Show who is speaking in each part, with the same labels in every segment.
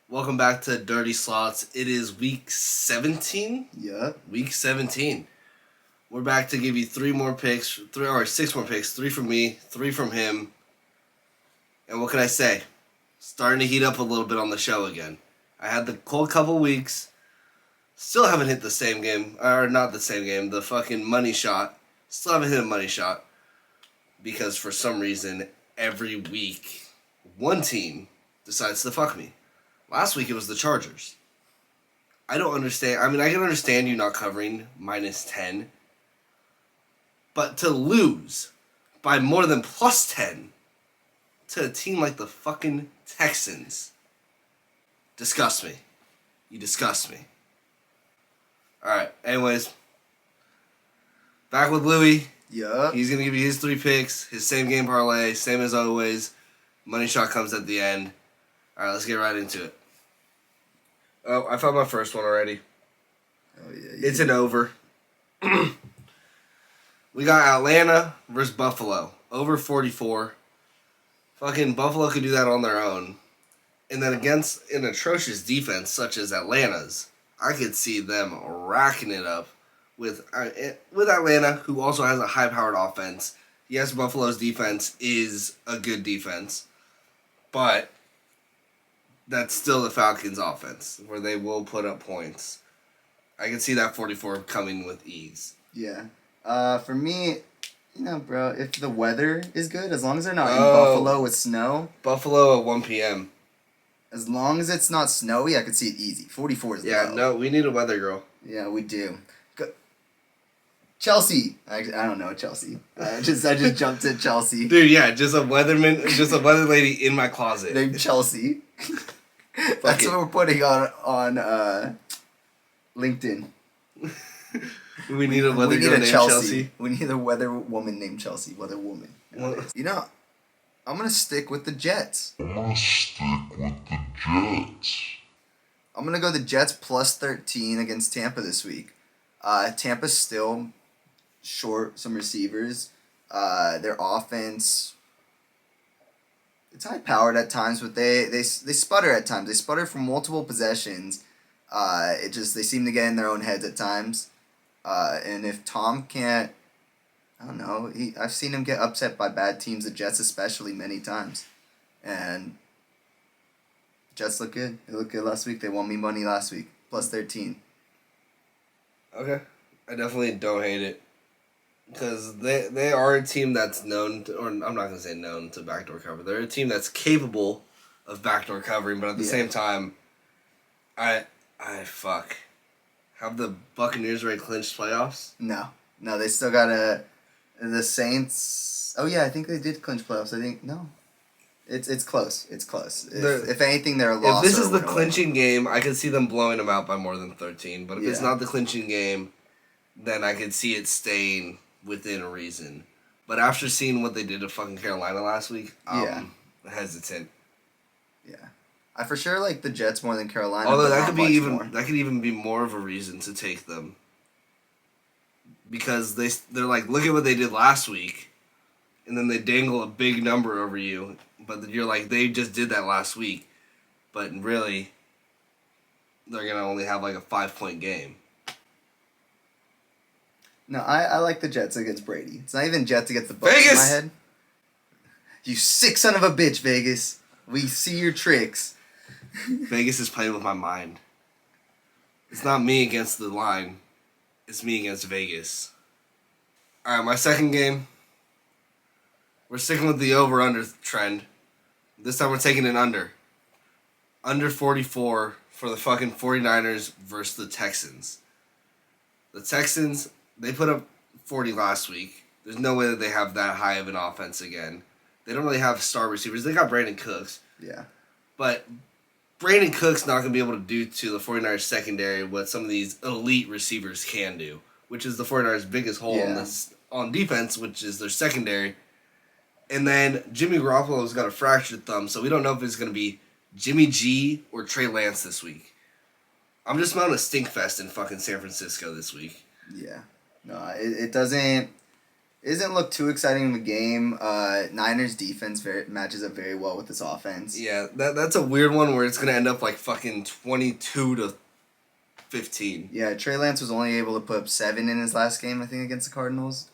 Speaker 1: Welcome back to Dirty Slots. It is week 17.
Speaker 2: Yeah.
Speaker 1: Week 17. We're back to give you six more picks. 3 from me, 3 from him. And what can I say? Starting to heat up a little bit on the show again. I had the cold couple weeks. Still haven't hit the same game. Or not the same game. The fucking money shot. Still haven't hit a money shot. Because for some reason, every week, one team decides to fuck me. Last week it was the Chargers. I don't understand. I mean, I can understand you not covering -10. But to lose by more than +10 to a team like the fucking Texans disgusts me. You disgust me. Alright, anyways. Back with Louie.
Speaker 2: Yeah.
Speaker 1: He's going to give you his 3 picks, his same game parlay, same as always. Money shot comes at the end. Alright, let's get right into it. Oh, I found my first one already.
Speaker 2: Oh, yeah.
Speaker 1: It's an over. We got Atlanta versus Buffalo. Over 44. Fucking Buffalo could do that on their own. And then against an atrocious defense such as Atlanta's, I could see them racking it up with Atlanta, who also has a high-powered offense. Yes, Buffalo's defense is a good defense, but that's still the Falcons' offense, where they will put up points. I can see that 44 coming with ease.
Speaker 2: Yeah. For me, bro, if the weather is good, as long as they're not in Buffalo with snow.
Speaker 1: Buffalo at 1 p.m.
Speaker 2: As long as it's not snowy, I could see it easy. 44 is low.
Speaker 1: Yeah, no, we need a weather girl.
Speaker 2: Yeah, we do. Chelsea. I don't know Chelsea. I just jumped at Chelsea.
Speaker 1: Dude, yeah, just a weather lady in my closet.
Speaker 2: Named Chelsea. That's what we're putting on LinkedIn.
Speaker 1: We need a weather girl named Chelsea.
Speaker 2: We need a weather woman named Chelsea. Weather woman. I'm going to stick with the Jets. I'm going to go the Jets +13 against Tampa this week. Tampa's still short some receivers. Their offense, it's high-powered at times, but they sputter at times. They sputter for multiple possessions. They seem to get in their own heads at times. And if Tom can't, I don't know, I've seen him get upset by bad teams, the Jets especially, many times. And Jets look good. They looked good last week. They won me money last week. +13.
Speaker 1: Okay. I definitely don't hate it. Because they are a team that's known to, or I'm not going to say known to backdoor cover. They're a team that's capable of backdoor covering, but at the same time, I fuck. Have the Buccaneers already clinched playoffs?
Speaker 2: No, they still got the Saints. Oh yeah, I think they did clinch playoffs. I think no. It's close. It's close. If anything, they're a loss.
Speaker 1: If this is the clinching game, I could see them blowing them out by more than 13. But if it's not the clinching game, then I could see it staying within reason. But after seeing what they did to fucking Carolina last week, I'm hesitant.
Speaker 2: Yeah, I for sure like the Jets more than Carolina.
Speaker 1: Although that could even be more of a reason to take them. Because they're like, look at what they did last week, and then they dangle a big number over you. But you're like, they just did that last week. But really, they're going to only have like a 5-point game.
Speaker 2: No, I like the Jets against Brady. It's not even Jets against the Bucs
Speaker 1: Vegas!
Speaker 2: in my head. You sick son of a bitch, Vegas. We see your tricks.
Speaker 1: Vegas is playing with my mind. It's not me against the line. It's me against Vegas. Alright, my second game. We're sticking with the over-under trend. This time we're taking an under. Under 44 for the fucking 49ers versus the Texans. The Texans, they put up 40 last week. There's no way that they have that high of an offense again. They don't really have star receivers. They got Brandon Cooks.
Speaker 2: Yeah. But
Speaker 1: Brandon Cook's not going to be able to do to the 49ers secondary what some of these elite receivers can do, which is the 49ers' biggest hole on defense, which is their secondary. And then Jimmy Garoppolo's got a fractured thumb, so we don't know if it's going to be Jimmy G or Trey Lance this week. I'm just smelling a stink fest in fucking San Francisco this week.
Speaker 2: Yeah. No, it doesn't... It doesn't look too exciting of a game. Niners defense matches up very well with this offense.
Speaker 1: Yeah, that's a weird one where it's gonna end up like fucking 22-15.
Speaker 2: Yeah, Trey Lance was only able to put up 7 in his last game, I think, against the Cardinals.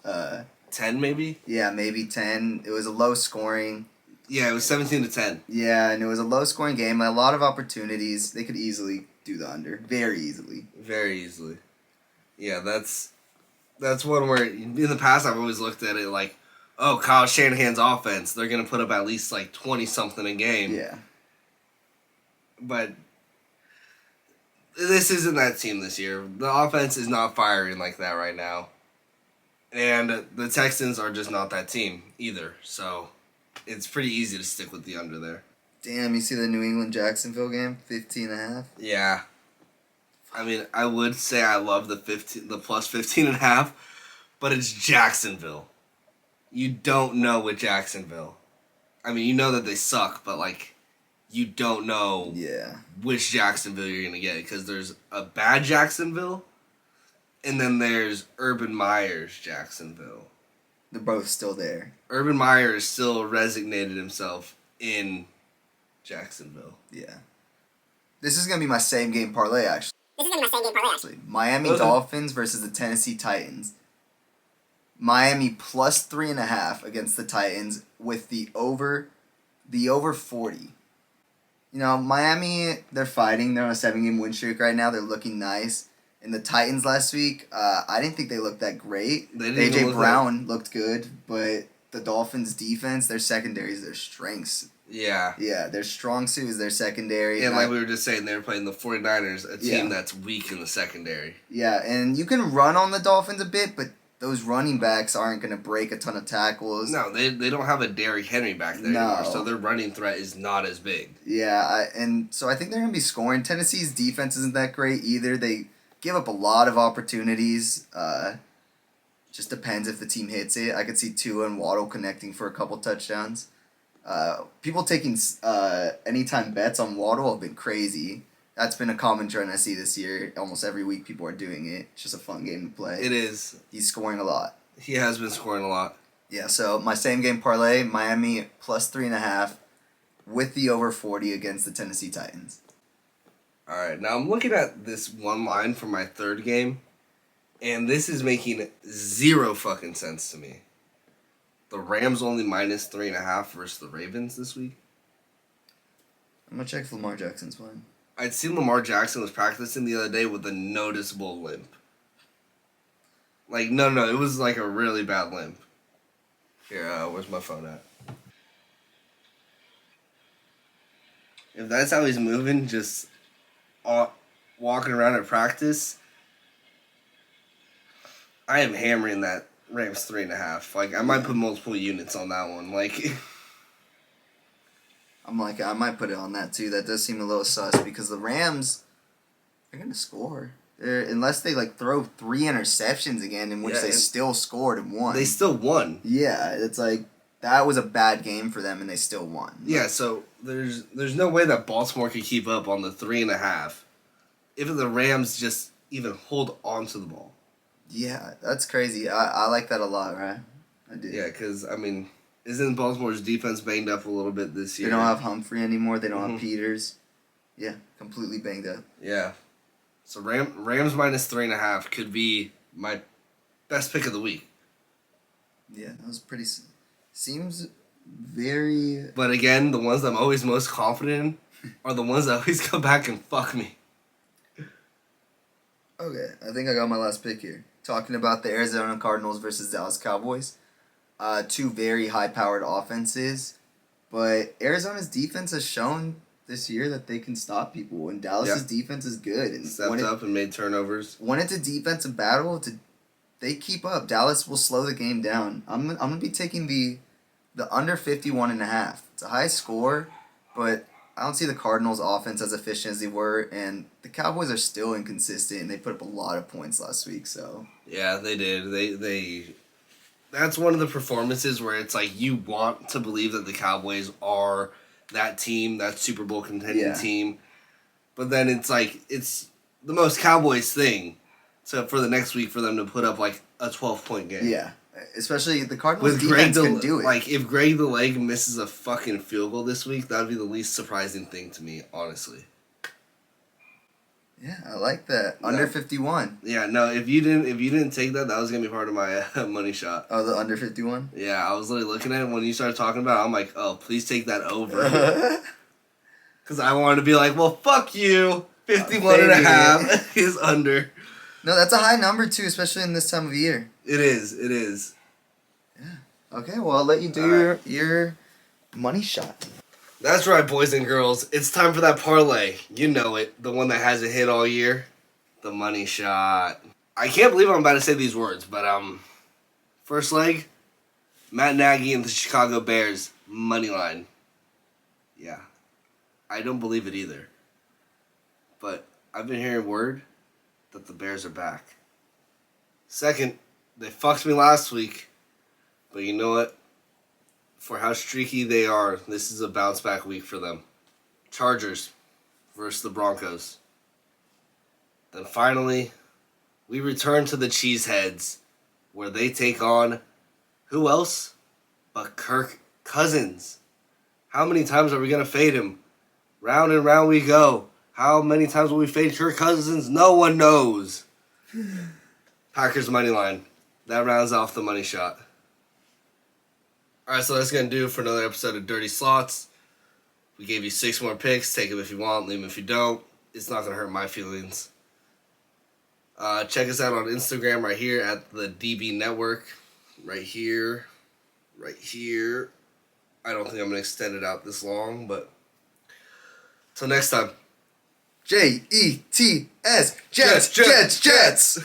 Speaker 1: 10 maybe.
Speaker 2: Yeah, maybe 10. It was a low scoring.
Speaker 1: Yeah, it was 17-10.
Speaker 2: Yeah, and it was a low scoring game. A lot of opportunities. They could easily do the under, very easily.
Speaker 1: Very easily. Yeah, that's one where in the past I've always looked at it like, oh, Kyle Shanahan's offense, they're gonna put up at least like 20 something a game.
Speaker 2: Yeah.
Speaker 1: But this isn't that team this year. The offense is not firing like that right now. And the Texans are just not that team either. So it's pretty easy to stick with the under there.
Speaker 2: Damn, you see the New England Jacksonville game? 15.5.
Speaker 1: Yeah. I mean, I would say I love the plus 15.5, but it's Jacksonville. You don't know with Jacksonville. I mean, you know that they suck, but like, you don't know which Jacksonville you're gonna get because there's a bad Jacksonville, and then there's Urban Meyer's Jacksonville.
Speaker 2: They're both still there.
Speaker 1: Urban Meyer is still resignated himself in Jacksonville.
Speaker 2: Yeah. This is gonna be my same game parlay actually. Miami Dolphins versus the Tennessee Titans. Miami plus 3.5 against the Titans with the over 40. You know, Miami, they're fighting. They're on a 7-game win streak right now. They're looking nice. And the Titans last week, I didn't think they looked that great. AJ Brown looked good, but the Dolphins' defense, their secondary is their strengths.
Speaker 1: Yeah.
Speaker 2: Yeah, their strong suit is their secondary.
Speaker 1: And like we were just saying, they were playing the 49ers, a team that's weak in the secondary.
Speaker 2: Yeah, and you can run on the Dolphins a bit, but those running backs aren't going to break a ton of tackles.
Speaker 1: No, they don't have a Derrick Henry back there anymore, so their running threat is not as big.
Speaker 2: Yeah, and so I think they're going to be scoring. Tennessee's defense isn't that great either. They give up a lot of opportunities. Just depends if the team hits it. I could see Tua and Waddle connecting for a couple touchdowns. People taking anytime bets on Waddle have been crazy. That's been a common trend I see this year. Almost every week people are doing it. It's just a fun game to play.
Speaker 1: It is.
Speaker 2: He's scoring a lot.
Speaker 1: He has been scoring a lot.
Speaker 2: Yeah, so my same game parlay, Miami plus 3.5 with the over 40 against the Tennessee Titans.
Speaker 1: Alright, now I'm looking at this one line for my third game, and this is making zero fucking sense to me. The Rams only minus 3.5 versus the Ravens this week.
Speaker 2: I'm going to check if Lamar Jackson's playing.
Speaker 1: I'd seen Lamar Jackson was practicing the other day with a noticeable limp. Like, no, it was like a really bad limp. Here, where's my phone at? If that's how he's moving, just walking around at practice, I am hammering that Rams 3.5. Like, I might put multiple units on that one. Like...
Speaker 2: I'm like, I might put it on that too. That does seem a little sus because the Rams, they're going to score. Unless they like throw 3 interceptions again in which they still scored and won.
Speaker 1: They still won.
Speaker 2: Yeah, it's like that was a bad game for them and they still won.
Speaker 1: Yeah, so there's no way that Baltimore could keep up on the 3.5 if the Rams just even hold on to the ball.
Speaker 2: Yeah, that's crazy. I like that a lot, right? I do.
Speaker 1: Yeah, because, I mean... Isn't Baltimore's defense banged up a little bit this year?
Speaker 2: They don't have Humphrey anymore. They don't have Peters. Yeah, completely banged up.
Speaker 1: Yeah. So Rams minus 3.5 could be my best pick of the week.
Speaker 2: Yeah, that was pretty... Seems very...
Speaker 1: But again, the ones that I'm always most confident in are the ones that always come back and fuck me.
Speaker 2: Okay, I think I got my last pick here. Talking about the Arizona Cardinals versus Dallas Cowboys. 2 very high-powered offenses, but Arizona's defense has shown this year that they can stop people, and Dallas's defense is good. And
Speaker 1: stepped up and made turnovers.
Speaker 2: When it's a defensive battle, they keep up. Dallas will slow the game down. I'm gonna be taking the under 51.5. It's a high score, but I don't see the Cardinals' offense as efficient as they were, and the Cowboys are still inconsistent, and they put up a lot of points last week. So
Speaker 1: yeah, they did. They that's one of the performances where it's like you want to believe that the Cowboys are that team, that Super Bowl contending team. But then it's like, it's the most Cowboys thing for the next week for them to put up like a 12-point game.
Speaker 2: Yeah. Especially the Cardinals
Speaker 1: With Greg
Speaker 2: defense can do it.
Speaker 1: like if Greg the Leg misses a fucking field goal this week, that would be the least surprising thing to me, honestly.
Speaker 2: Yeah, I like that.
Speaker 1: No.
Speaker 2: Under 51.
Speaker 1: Yeah, no, if you didn't take that, that was gonna be part of my money shot.
Speaker 2: Oh, the under 51?
Speaker 1: Yeah, I was literally looking at it when you started talking about it, I'm like, oh, please take that over. Because I wanted to be like, well, fuck you. 51 and a half is under.
Speaker 2: No, that's a high number, too, especially in this time of year.
Speaker 1: It is.
Speaker 2: Yeah. Okay, well, I'll let you do your money shot.
Speaker 1: That's right, boys and girls. It's time for that parlay. You know it. The one that hasn't hit all year. The money shot. I can't believe I'm about to say these words, but first leg, Matt Nagy and the Chicago Bears, money line. Yeah. I don't believe it either. But I've been hearing word that the Bears are back. Second, they fucked me last week. But you know what? For how streaky they are, this is a bounce back week for them. Chargers versus the Broncos. Then finally, we return to the Cheeseheads, where they take on who else but Kirk Cousins. How many times are we going to fade him? Round and round we go. How many times will we fade Kirk Cousins? No one knows. Packers money line. That rounds off the money shot. Alright, so that's going to do it for another episode of Dirty Slots. We gave you 6 more picks. Take them if you want, leave them if you don't. It's not going to hurt my feelings. Check us out on Instagram right here at the DB Network. Right here. I don't think I'm going to extend it out this long, but till next time.
Speaker 2: Jets. Jets.